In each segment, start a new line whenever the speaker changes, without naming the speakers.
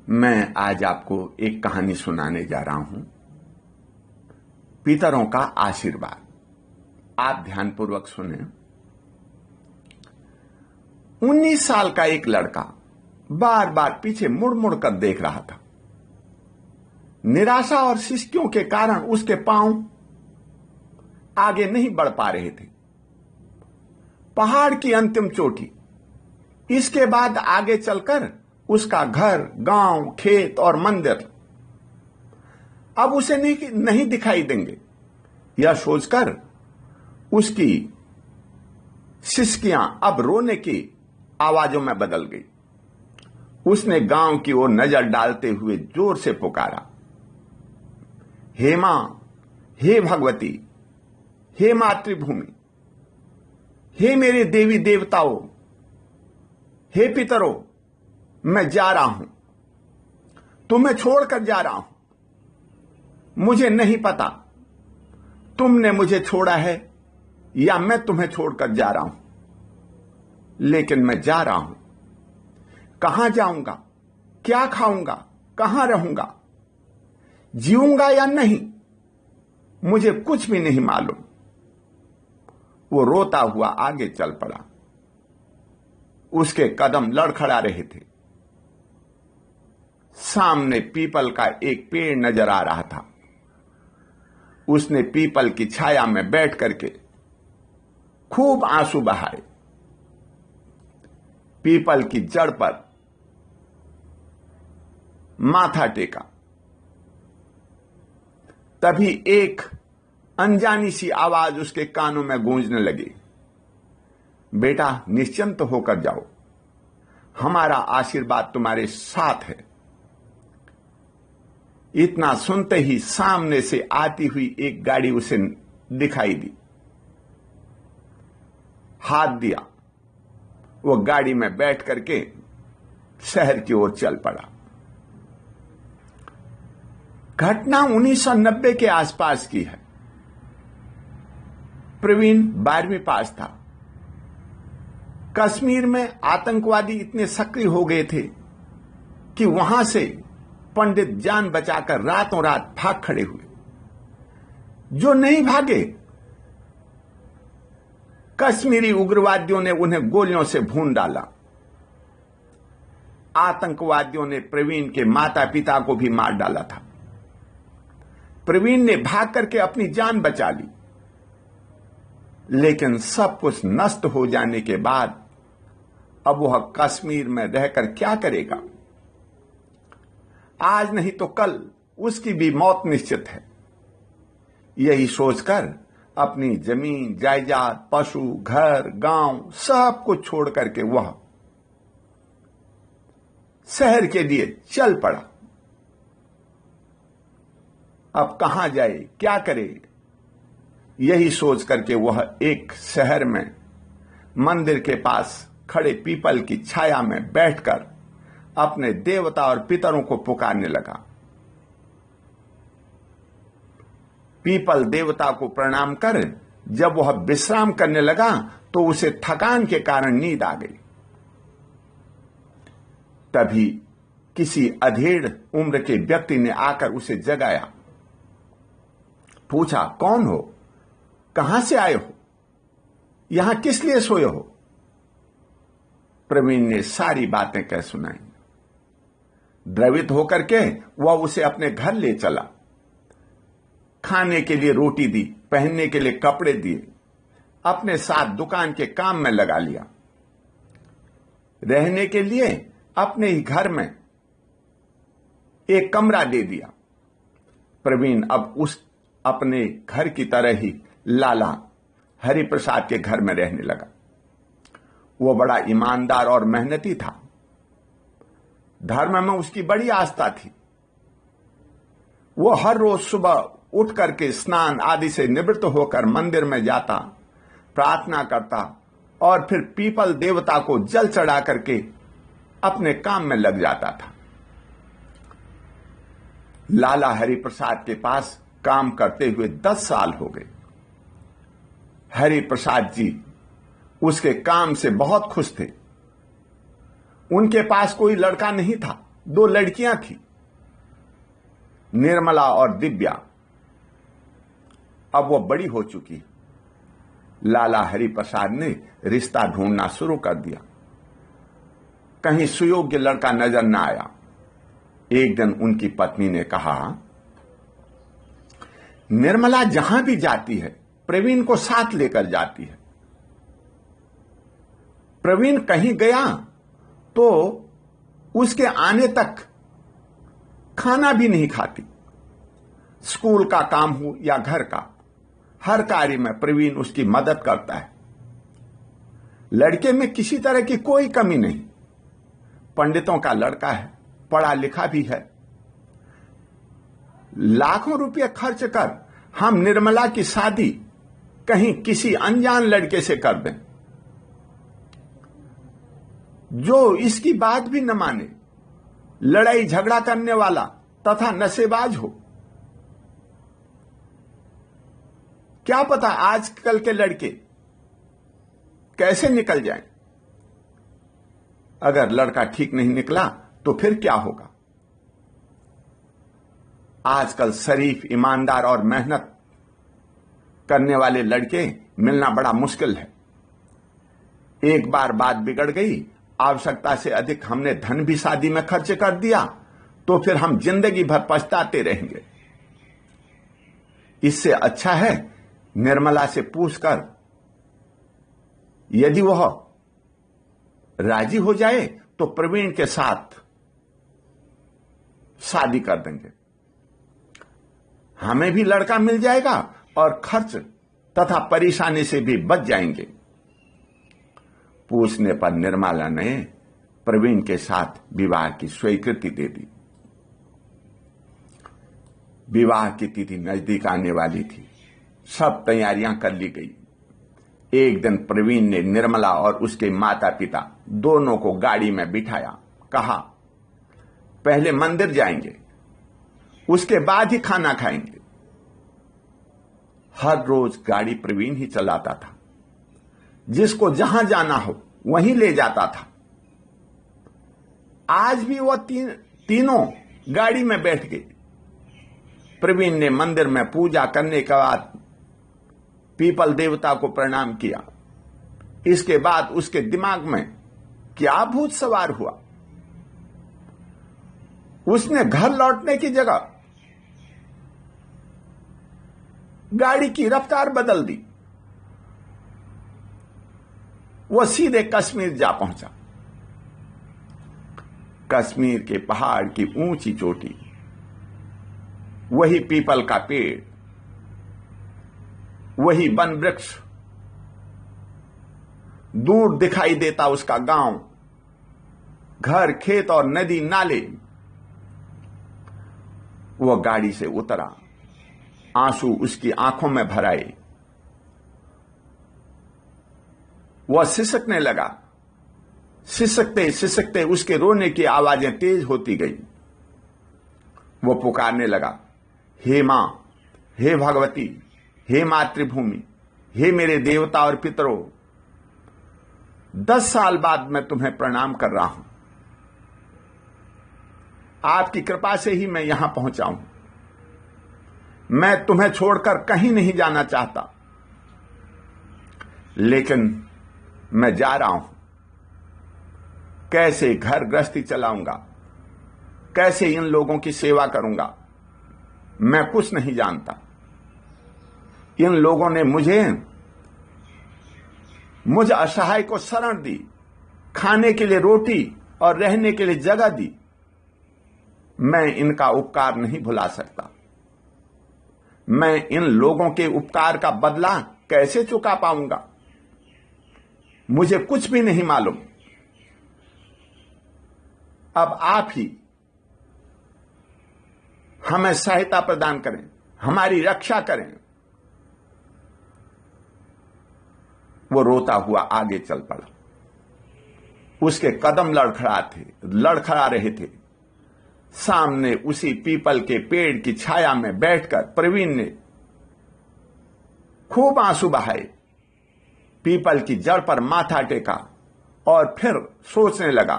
मैं आज आपको एक कहानी सुनाने जा रहा हूं, पितरों का आशीर्वाद। आप ध्यानपूर्वक सुने। 19 साल का एक लड़का बार बार पीछे मुड़ मुड़ कर देख रहा था। निराशा और शिष्टियों के कारण उसके पांव आगे नहीं बढ़ पा रहे थे। पहाड़ की अंतिम चोटी, इसके बाद आगे चलकर उसका घर, गांव, खेत और मंदिर अब उसे नहीं दिखाई देंगे। यह सोचकर उसकी सिसकियां अब रोने की आवाजों में बदल गई। उसने गांव की ओर नजर डालते हुए जोर से पुकारा, हे मां, हे भगवती, हे मातृभूमि, हे मेरे देवी देवताओं, हे पितरों, मैं जा रहा हूं, तुम्हें छोड़कर जा रहा हूं। मुझे नहीं पता तुमने मुझे छोड़ा है या मैं तुम्हें छोड़कर जा रहा हूं, लेकिन मैं जा रहा हूं। कहां जाऊंगा, क्या खाऊंगा, कहां रहूंगा, जीऊंगा या नहीं, मुझे कुछ भी नहीं मालूम। वो रोता हुआ आगे चल पड़ा। उसके कदम लड़खड़ा रहे थे। सामने पीपल का एक पेड़ नजर आ रहा था। उसने पीपल की छाया में बैठ करके खूब आंसू बहाए। पीपल की जड़ पर माथा टेका। तभी एक अनजानी सी आवाज उसके कानों में गूंजने लगी, बेटा निश्चिंत होकर जाओ, हमारा आशीर्वाद तुम्हारे साथ है। इतना सुनते ही सामने से आती हुई एक गाड़ी उसे दिखाई दी। हाथ दिया, वो गाड़ी में बैठ करके शहर की ओर चल पड़ा। घटना 1990 के आसपास की है। प्रवीण 12वीं पास था। कश्मीर में आतंकवादी इतने सक्रिय हो गए थे कि वहां से पंडित जान बचाकर रातों रात भाग खड़े हुए। जो नहीं भागे, कश्मीरी उग्रवादियों ने उन्हें गोलियों से भून डाला। आतंकवादियों ने प्रवीण के माता पिता को भी मार डाला था। प्रवीण ने भाग करके अपनी जान बचा ली, लेकिन सब कुछ नष्ट हो जाने के बाद अब वह कश्मीर में रहकर क्या करेगा? आज नहीं तो कल उसकी भी मौत निश्चित है। यही सोचकर अपनी जमीन, जायदाद, पशु, घर, गांव सब कुछ छोड़ करके वह शहर के लिए चल पड़ा। अब कहां जाए, क्या करे? यही सोच करके वह एक शहर में मंदिर के पास खड़े पीपल की छाया में बैठकर अपने देवता और पितरों को पुकारने लगा। पीपल देवता को प्रणाम कर जब वह विश्राम करने लगा तो उसे थकान के कारण नींद आ गई। तभी किसी अधेड़ उम्र के व्यक्ति ने आकर उसे जगाया। पूछा, कौन हो, कहां से आए हो, यहां किस लिए सोए हो? प्रवीण ने सारी बातें कह सुनाई। द्रवित होकर के वह उसे अपने घर ले चला। खाने के लिए रोटी दी, पहनने के लिए कपड़े दिए, अपने साथ दुकान के काम में लगा लिया। रहने के लिए अपने ही घर में एक कमरा दे दिया। प्रवीण अब उस अपने घर की तरह ही लाला हरिप्रसाद के घर में रहने लगा। वो बड़ा ईमानदार और मेहनती था। धर्म में उसकी बड़ी आस्था थी। वो हर रोज सुबह उठ करके स्नान आदि से निवृत्त होकर मंदिर में जाता, प्रार्थना करता और फिर पीपल देवता को जल चढ़ा करके अपने काम में लग जाता था। लाला हरिप्रसाद के पास काम करते हुए 10 साल हो गए। हरिप्रसाद जी उसके काम से बहुत खुश थे। उनके पास कोई लड़का नहीं था, 2 लड़कियां थी, निर्मला और दिव्या। अब वो बड़ी हो चुकी। लाला हरिप्रसाद ने रिश्ता ढूंढना शुरू कर दिया। कहीं सुयोग्य लड़का नजर न आया। एक दिन उनकी पत्नी ने कहा, निर्मला जहां भी जाती है प्रवीण को साथ लेकर जाती है। प्रवीण कहीं गया तो उसके आने तक खाना भी नहीं खाती। स्कूल का काम हो या घर का, हर कार्य में प्रवीण उसकी मदद करता है। लड़के में किसी तरह की कोई कमी नहीं। पंडितों का लड़का है, पढ़ा लिखा भी है। लाखों रुपए खर्च कर हम निर्मला की शादी कहीं किसी अनजान लड़के से कर दें, जो इसकी बात भी न माने, लड़ाई झगड़ा करने वाला तथा नशेबाज हो। क्या पता आजकल के लड़के कैसे निकल जाएं। अगर लड़का ठीक नहीं निकला तो फिर क्या होगा। आजकल शरीफ, ईमानदार और मेहनत करने वाले लड़के मिलना बड़ा मुश्किल है। एक बार बात बिगड़ गई, आवश्यकता से अधिक हमने धन भी शादी में खर्च कर दिया, तो फिर हम जिंदगी भर पछताते रहेंगे। इससे अच्छा है निर्मला से पूछकर यदि वह राजी हो जाए तो प्रवीण के साथ शादी कर देंगे। हमें भी लड़का मिल जाएगा और खर्च तथा परेशानी से भी बच जाएंगे। पूछने पर निर्मला ने प्रवीण के साथ विवाह की स्वीकृति दे दी। विवाह की तिथि नजदीक आने वाली थी। सब तैयारियां कर ली गई। एक दिन प्रवीण ने निर्मला और उसके माता पिता दोनों को गाड़ी में बिठाया। कहा, पहले मंदिर जाएंगे, उसके बाद ही खाना खाएंगे। हर रोज गाड़ी प्रवीण ही चलाता था। जिसको जहां जाना हो वहीं ले जाता था। आज भी वह तीनों गाड़ी में बैठ गए। प्रवीण ने मंदिर में पूजा करने के बाद पीपल देवता को प्रणाम किया। इसके बाद उसके दिमाग में क्या भूत सवार हुआ। उसने घर लौटने की जगह गाड़ी की रफ्तार बदल दी। वह सीधे कश्मीर जा पहुंचा। कश्मीर के पहाड़ की ऊंची चोटी, वही पीपल का पेड़, वही वन वृक्ष, दूर दिखाई देता उसका गांव, घर, खेत और नदी नाले। वह गाड़ी से उतरा। आंसू उसकी आंखों में भर आए। वह सिसकने लगा। सिसकते सिसकते उसके रोने की आवाजें तेज होती गई। वह पुकारने लगा, हे मां, हे भगवती, हे मातृभूमि, हे मेरे देवता और पितरों, 10 साल बाद मैं तुम्हें प्रणाम कर रहा हूं। आपकी कृपा से ही मैं यहां पहुंचा हूं। मैं तुम्हें छोड़कर कहीं नहीं जाना चाहता, लेकिन मैं जा रहा हूं। कैसे घर गृहस्थी चलाऊंगा, कैसे इन लोगों की सेवा करूंगा, मैं कुछ नहीं जानता। इन लोगों ने मुझ असहाय को शरण दी, खाने के लिए रोटी और रहने के लिए जगह दी। मैं इनका उपकार नहीं भुला सकता। मैं इन लोगों के उपकार का बदला कैसे चुका पाऊंगा। मुझे कुछ भी नहीं मालूम। अब आप ही हमें सहायता प्रदान करें, हमारी रक्षा करें। वो रोता हुआ आगे चल पड़ा। उसके कदम लड़खड़ा रहे थे। सामने उसी पीपल के पेड़ की छाया में बैठकर प्रवीण ने खूब आंसू बहाए, पीपल की जड़ पर माथा टेका और फिर सोचने लगा,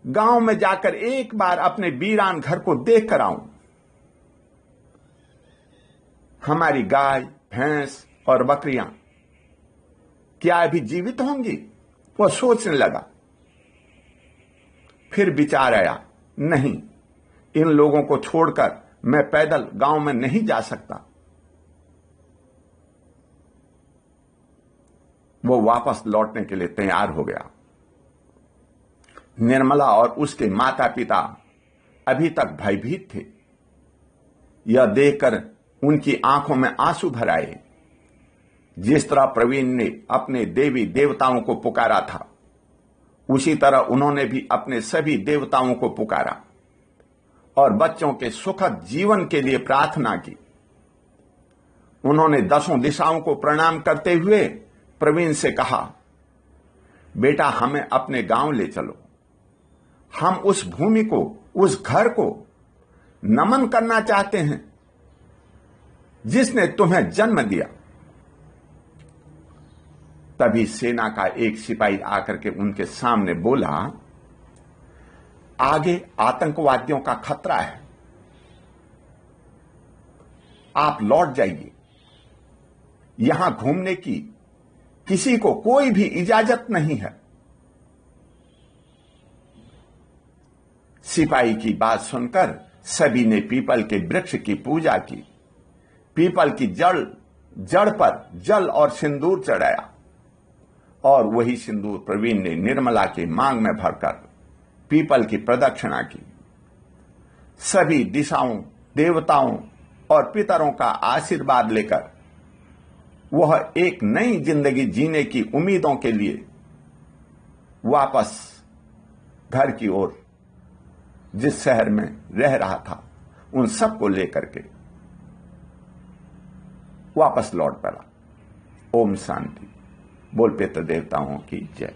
गांव में जाकर एक बार अपने वीरान घर को देख कर आऊं। हमारी गाय, भैंस और बकरियां क्या अभी जीवित होंगी? वह सोचने लगा। फिर विचार आया, नहीं, इन लोगों को छोड़कर मैं पैदल गांव में नहीं जा सकता। वो वापस लौटने के लिए तैयार हो गया। निर्मला और उसके माता पिता अभी तक भयभीत थे। यह देखकर उनकी आंखों में आंसू भर आए। जिस तरह प्रवीण ने अपने देवी देवताओं को पुकारा था, उसी तरह उन्होंने भी अपने सभी देवताओं को पुकारा और बच्चों के सुखद जीवन के लिए प्रार्थना की। उन्होंने 10 दिशाओं को प्रणाम करते हुए प्रवीण से कहा, बेटा, हमें अपने गांव ले चलो। हम उस भूमि को, उस घर को नमन करना चाहते हैं जिसने तुम्हें जन्म दिया। तभी सेना का एक सिपाही आकर के उनके सामने बोला, आगे आतंकवादियों का खतरा है, आप लौट जाइए। यहां घूमने की किसी को कोई भी इजाजत नहीं है। सिपाही की बात सुनकर सभी ने पीपल के वृक्ष की पूजा की। पीपल की जड़ पर जल और सिंदूर चढ़ाया और वही सिंदूर प्रवीण ने निर्मला के मांग में भरकर पीपल की प्रदक्षिणा की। सभी दिशाओं, देवताओं और पितरों का आशीर्वाद लेकर वह एक नई जिंदगी जीने की उम्मीदों के लिए वापस घर की ओर, जिस शहर में रह रहा था, उन सबको लेकर के वापस लौट पड़ा। ओम शांति। बोल पितृ देवताओं की जय।